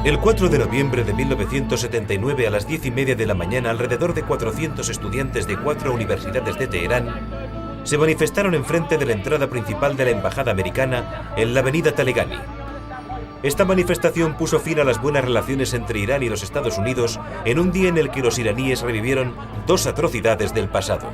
El 4 de noviembre de 1979 a las 10:30 de la mañana, alrededor de 400 estudiantes de 4 universidades de Teherán se manifestaron enfrente de la entrada principal de la embajada americana en la avenida Talegani. Esta manifestación puso fin a las buenas relaciones entre Irán y los Estados Unidos en un día en el que los iraníes revivieron 2 atrocidades del pasado.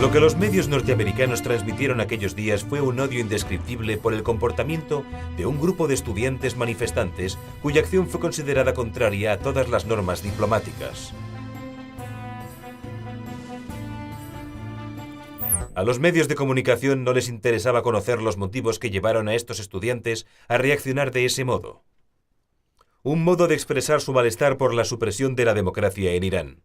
Lo que los medios norteamericanos transmitieron aquellos días fue un odio indescriptible por el comportamiento de un grupo de estudiantes manifestantes cuya acción fue considerada contraria a todas las normas diplomáticas. A los medios de comunicación no les interesaba conocer los motivos que llevaron a estos estudiantes a reaccionar de ese modo. Un modo de expresar su malestar por la supresión de la democracia en Irán.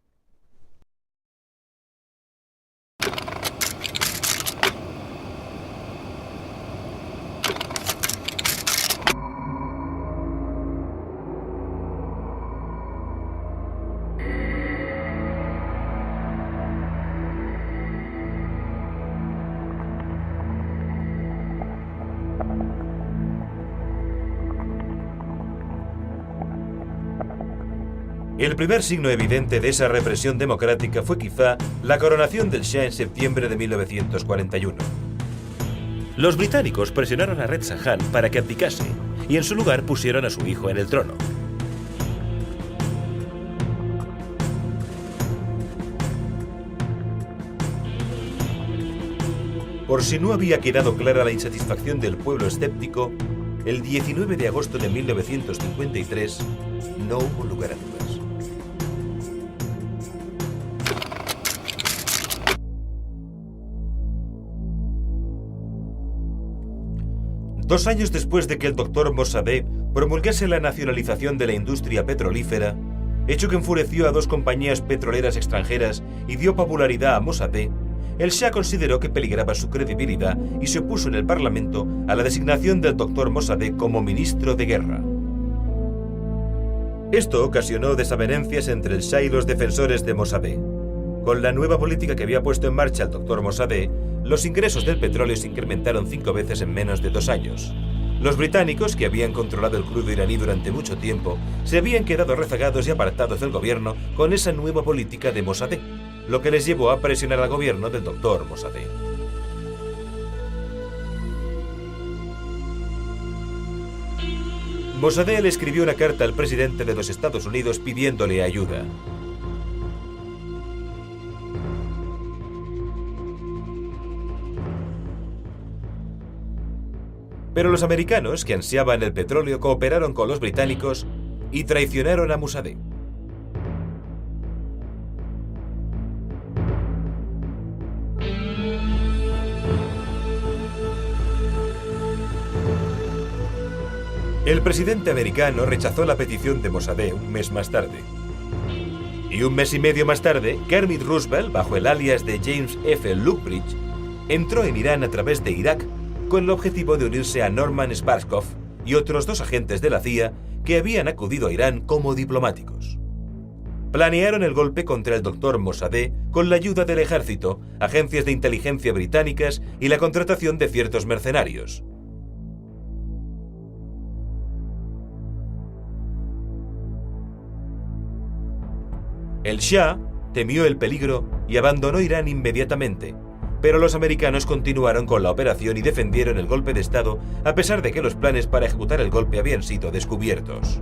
El primer signo evidente de esa represión democrática fue quizá la coronación del Shah en septiembre de 1941. Los británicos presionaron a Reza Khan para que abdicase y en su lugar pusieron a su hijo en el trono. Por si no había quedado clara la insatisfacción del pueblo escéptico, el 19 de agosto de 1953 no hubo lugar a dudas. 2 años después de que el doctor Mossadegh promulgase la nacionalización de la industria petrolífera, hecho que enfureció a 2 compañías petroleras extranjeras y dio popularidad a Mossadegh, el Shah consideró que peligraba su credibilidad y se opuso en el Parlamento a la designación del doctor Mossadegh como ministro de guerra. Esto ocasionó desavenencias entre el Shah y los defensores de Mossadegh. Con la nueva política que había puesto en marcha el doctor Mossadegh, los ingresos del petróleo se incrementaron 5 veces en menos de 2 años. Los británicos, que habían controlado el crudo iraní durante mucho tiempo, se habían quedado rezagados y apartados del gobierno con esa nueva política de Mossadegh, lo que les llevó a presionar al gobierno del doctor Mossadegh. Mossadegh le escribió una carta al presidente de los Estados Unidos pidiéndole ayuda. Pero los americanos, que ansiaban el petróleo, cooperaron con los británicos y traicionaron a Mossadegh. El presidente americano rechazó la petición de Mossadegh un mes más tarde. Y un mes y medio más tarde, Kermit Roosevelt, bajo el alias de James F. Lethbridge, entró en Irán a través de Irak con el objetivo de unirse a Norman Schwarzkopf y otros 2 agentes de la CIA que habían acudido a Irán como diplomáticos. Planearon el golpe contra el Dr. Mossadegh con la ayuda del ejército, agencias de inteligencia británicas y la contratación de ciertos mercenarios. El Shah temió el peligro y abandonó Irán inmediatamente, pero los americanos continuaron con la operación y defendieron el golpe de Estado a pesar de que los planes para ejecutar el golpe habían sido descubiertos.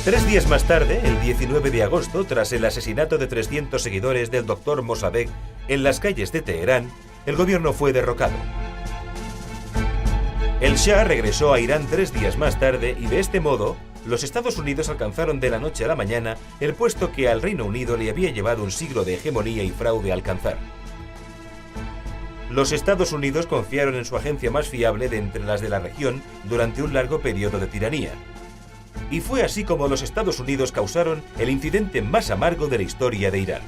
Tres días más tarde, el 19 de agosto, tras el asesinato de 300 seguidores del Dr. Mossadegh en las calles de Teherán, el gobierno fue derrocado. El Shah regresó a Irán 3 días más tarde y de este modo, los Estados Unidos alcanzaron de la noche a la mañana el puesto que al Reino Unido le había llevado un siglo de hegemonía y fraude a alcanzar. Los Estados Unidos confiaron en su agencia más fiable de entre las de la región durante un largo periodo de tiranía. Y fue así como los Estados Unidos causaron el incidente más amargo de la historia de Irán.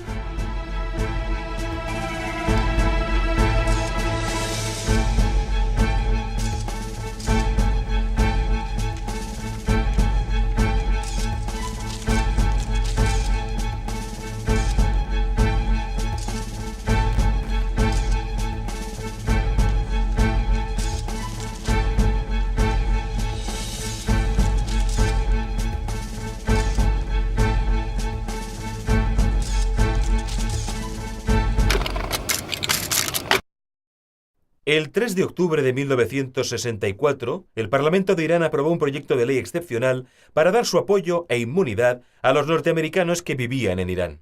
El 3 de octubre de 1964, el Parlamento de Irán aprobó un proyecto de ley excepcional para dar su apoyo e inmunidad a los norteamericanos que vivían en Irán.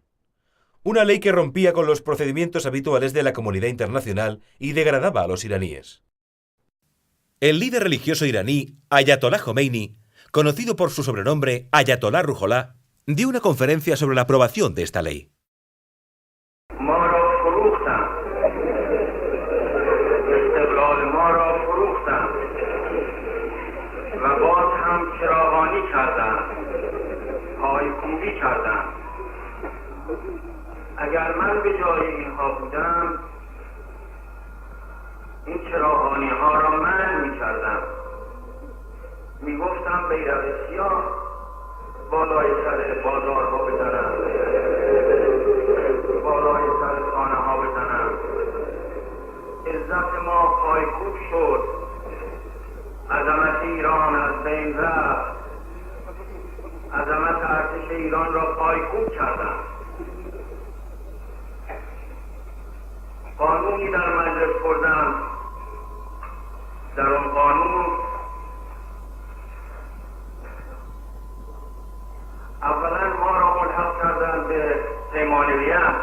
Una ley que rompía con los procedimientos habituales de la comunidad internacional y degradaba a los iraníes. El líder religioso iraní, Ayatollah Khomeini, conocido por su sobrenombre Ayatollah Ruhollah, dio una conferencia sobre la aprobación de esta ley. اگر من به جای اینها بودم این چراغانی ها را منع می‌کردم میگفتم بیرق سیاه بالای سر بازارها بزنم بالای سر خانه ها بزنم عزت ما پایکوب شد عظمت ایران از بین رفت عظمت ارتش ایران را پایکوب کردم قانونی در مجلس بردم در اون قانون اولا ما را ملحق کردن به پیمانویت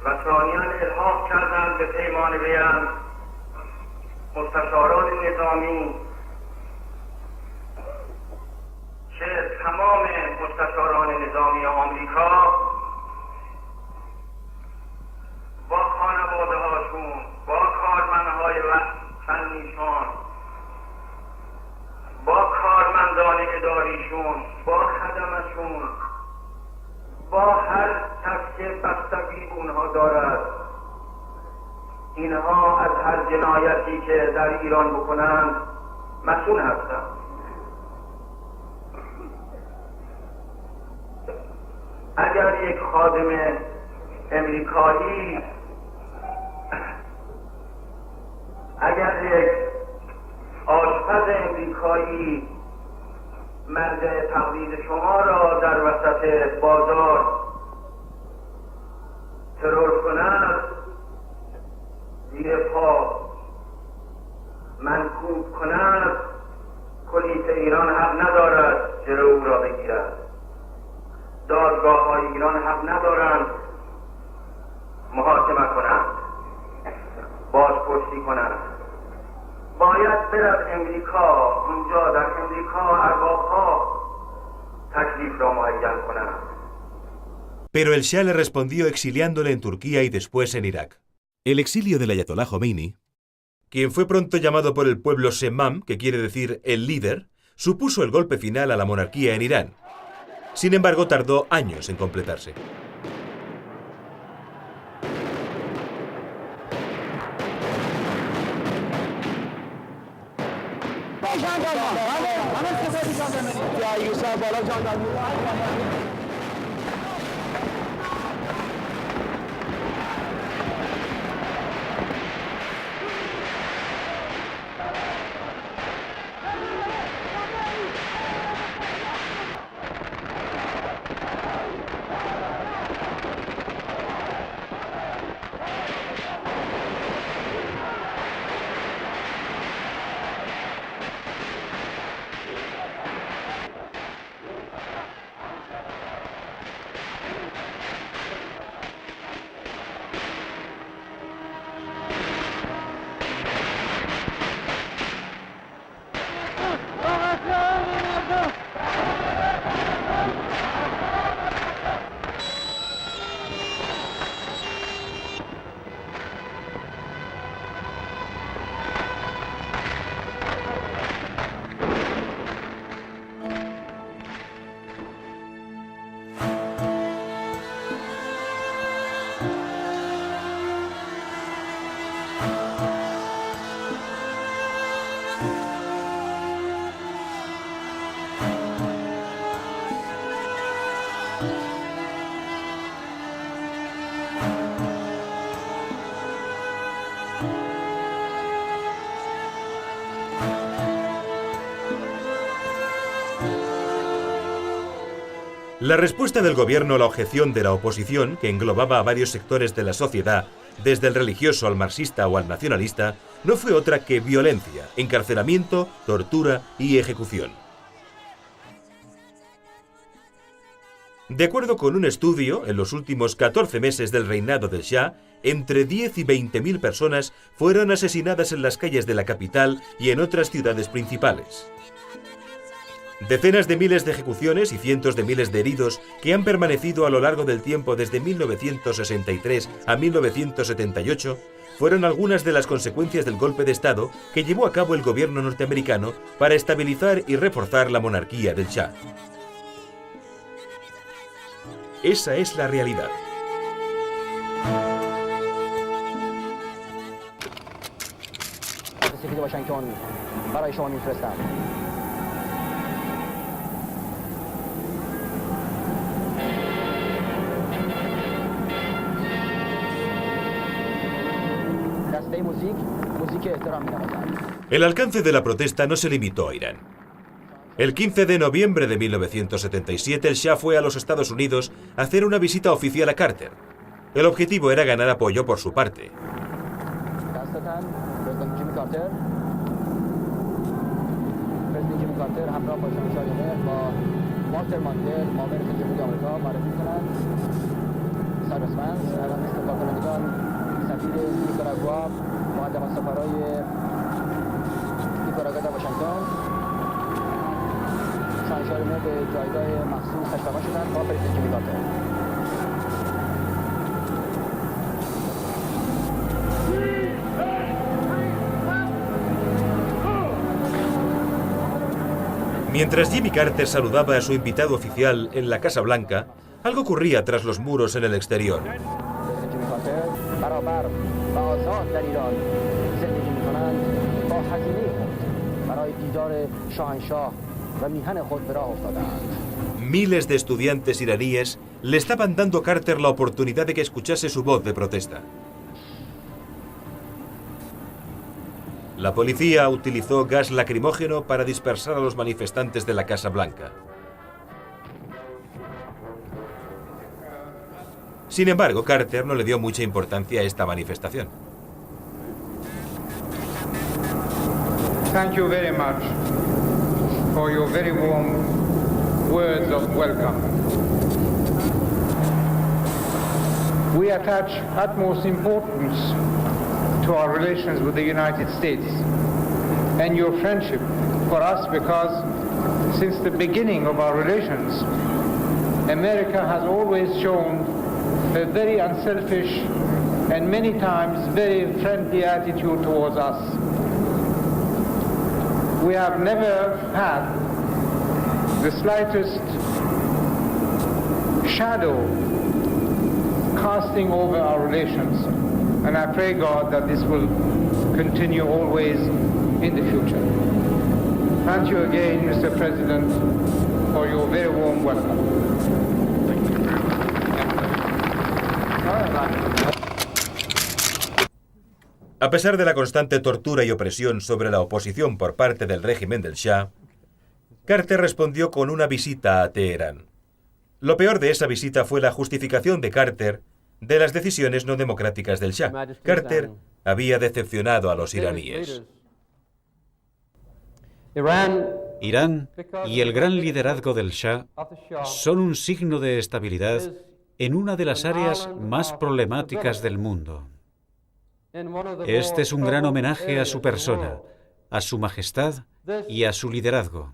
و ثانیا الحاق کردن به پیمانویت مستشاران نظامی که تمام مستشاران نظامی آمریکا با خانواده هاشون با کارمندهای فنیشون با کارمندان اداریشون با خدمشون با هر کس که بستگی اونها دارد اینها از هر جنایتی که در ایران بکنند مسئول هستند اگر یک خادم امریکایی اگر یک محافظ امریکایی مرد تقلید شما را در وسط بازار ترور کند، زیر پا منکوب کند، کلیت ایران حق ندارد جلو او را بگیرد. دادگاه های ایران حق ندارند محاکمه کنند، بازپرسی کنند. باید برد امریکا، اونجا در امریکا ارباب‌ها تکلیف را معین کنند. Pero el Shah le respondió exiliándole en Turquía y después en Irak. El exilio del Ayatolá Jomeini, quien fue pronto llamado por el pueblo Semam, que quiere decir el líder, supuso el golpe final a la monarquía en Irán. Sin embargo, tardó años en completarse. La respuesta del gobierno a la objeción de la oposición, que englobaba a varios sectores de la sociedad, desde el religioso al marxista o al nacionalista, no fue otra que violencia, encarcelamiento, tortura y ejecución. De acuerdo con un estudio, en los últimos 14 meses del reinado del Shah, entre 10 y 20.000 personas fueron asesinadas en las calles de la capital y en otras ciudades principales. Decenas de miles de ejecuciones y cientos de miles de heridos que han permanecido a lo largo del tiempo desde 1963 a 1978 fueron algunas de las consecuencias del golpe de Estado que llevó a cabo el gobierno norteamericano para estabilizar y reforzar la monarquía del Shah. Esa es la realidad. El alcance de la protesta no se limitó a Irán. El 15 de noviembre de 1977, el Shah fue a los Estados Unidos a hacer una visita oficial a Carter. El objetivo era ganar apoyo por su parte. Mientras Jimmy Carter saludaba a su invitado oficial en la Casa Blanca, algo ocurría tras los muros en el exterior. Miles de estudiantes iraníes le estaban dando a Carter la oportunidad de que escuchase su voz de protesta. La policía utilizó gas lacrimógeno para dispersar a los manifestantes de la Casa Blanca. Sin embargo, Carter no le dio mucha importancia a esta manifestación. Thank you very much for your very warm words of welcome. We attach utmost importance to our relations with the United States and your friendship for us because since the beginning of our relations, America has always shown a very unselfish and many times very friendly attitude towards us. We have never had the slightest shadow casting over our relations, and I pray God that this will continue always in the future. Thank you again, Mr. President, for your very warm welcome. A pesar de la constante tortura y opresión sobre la oposición por parte del régimen del Shah, Carter respondió con una visita a Teherán. Lo peor de esa visita fue la justificación de Carter de las decisiones no democráticas del Shah. Carter había decepcionado a los iraníes. Irán y el gran liderazgo del Shah son un signo de estabilidad en una de las áreas más problemáticas del mundo. Este es un gran homenaje a su persona, a su majestad y a su liderazgo,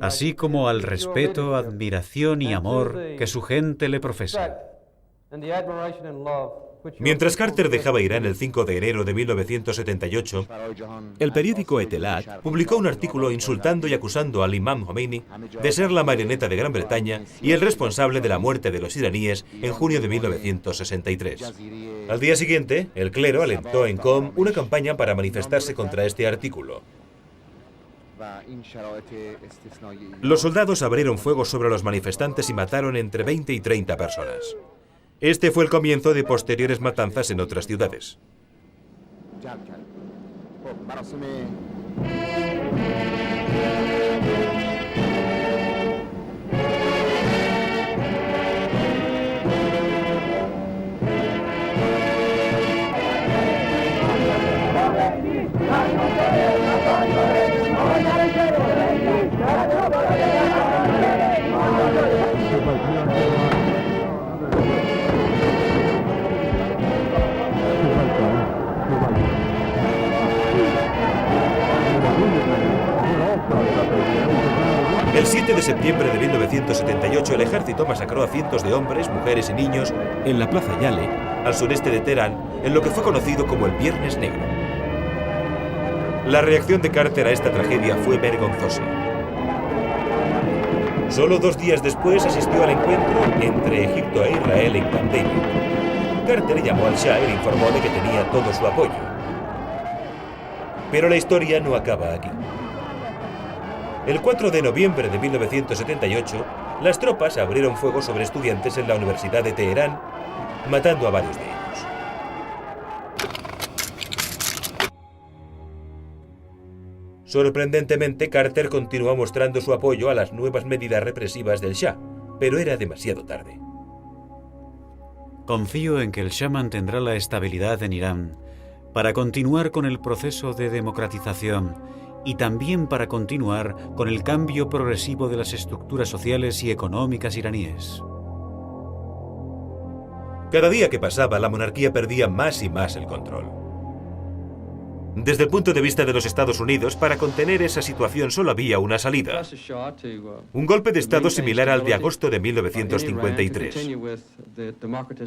así como al respeto, admiración y amor que su gente le profesa. Mientras Carter dejaba Irán el 5 de enero de 1978, el periódico Etelat publicó un artículo insultando y acusando al imam Khomeini de ser la marioneta de Gran Bretaña y el responsable de la muerte de los iraníes en junio de 1963. Al día siguiente, el clero alentó en Qom una campaña para manifestarse contra este artículo. Los soldados abrieron fuego sobre los manifestantes y mataron entre 20 y 30 personas. Este fue el comienzo de posteriores matanzas en otras ciudades. El 7 de septiembre de 1978, el ejército masacró a cientos de hombres, mujeres y niños en la Plaza Yale, al sureste de Teherán, en lo que fue conocido como el Viernes Negro. La reacción de Carter a esta tragedia fue vergonzosa. Solo 2 días después asistió al encuentro entre Egipto e Israel en Camp David. Carter llamó al Shah y le informó de que tenía todo su apoyo. Pero la historia no acaba aquí. El 4 de noviembre de 1978, las tropas abrieron fuego sobre estudiantes en la Universidad de Teherán, matando a varios de ellos. Sorprendentemente, Carter continuó mostrando su apoyo a las nuevas medidas represivas del Shah, pero era demasiado tarde. Confío en que el Shah mantendrá la estabilidad en Irán para continuar con el proceso de democratización y también para continuar con el cambio progresivo de las estructuras sociales y económicas iraníes. Cada día que pasaba, la monarquía perdía más y más el control. Desde el punto de vista de los Estados Unidos, para contener esa situación solo había una salida: un golpe de Estado similar al de agosto de 1953.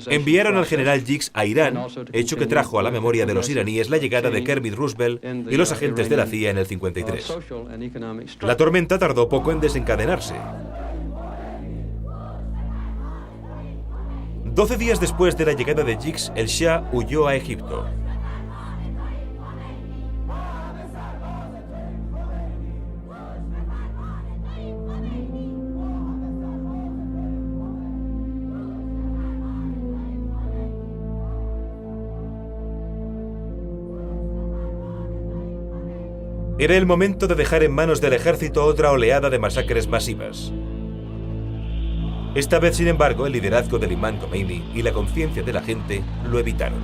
Enviaron al general Dix a Irán, hecho que trajo a la memoria de los iraníes la llegada de Kermit Roosevelt y los agentes de la CIA en el 53. La tormenta tardó poco en desencadenarse. 12 días después de la llegada de Dix, el Shah huyó a Egipto. Era el momento de dejar en manos del ejército otra oleada de masacres masivas. Esta vez, sin embargo, el liderazgo del imán Khomeini y la conciencia de la gente lo evitaron.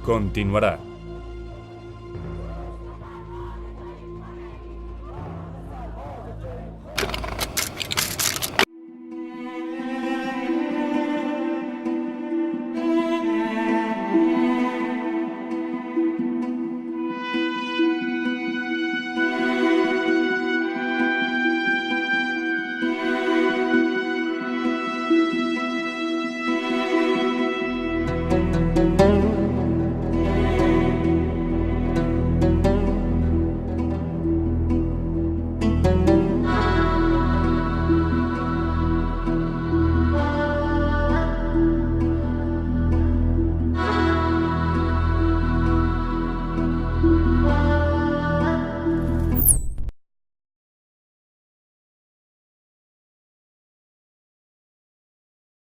Continuará.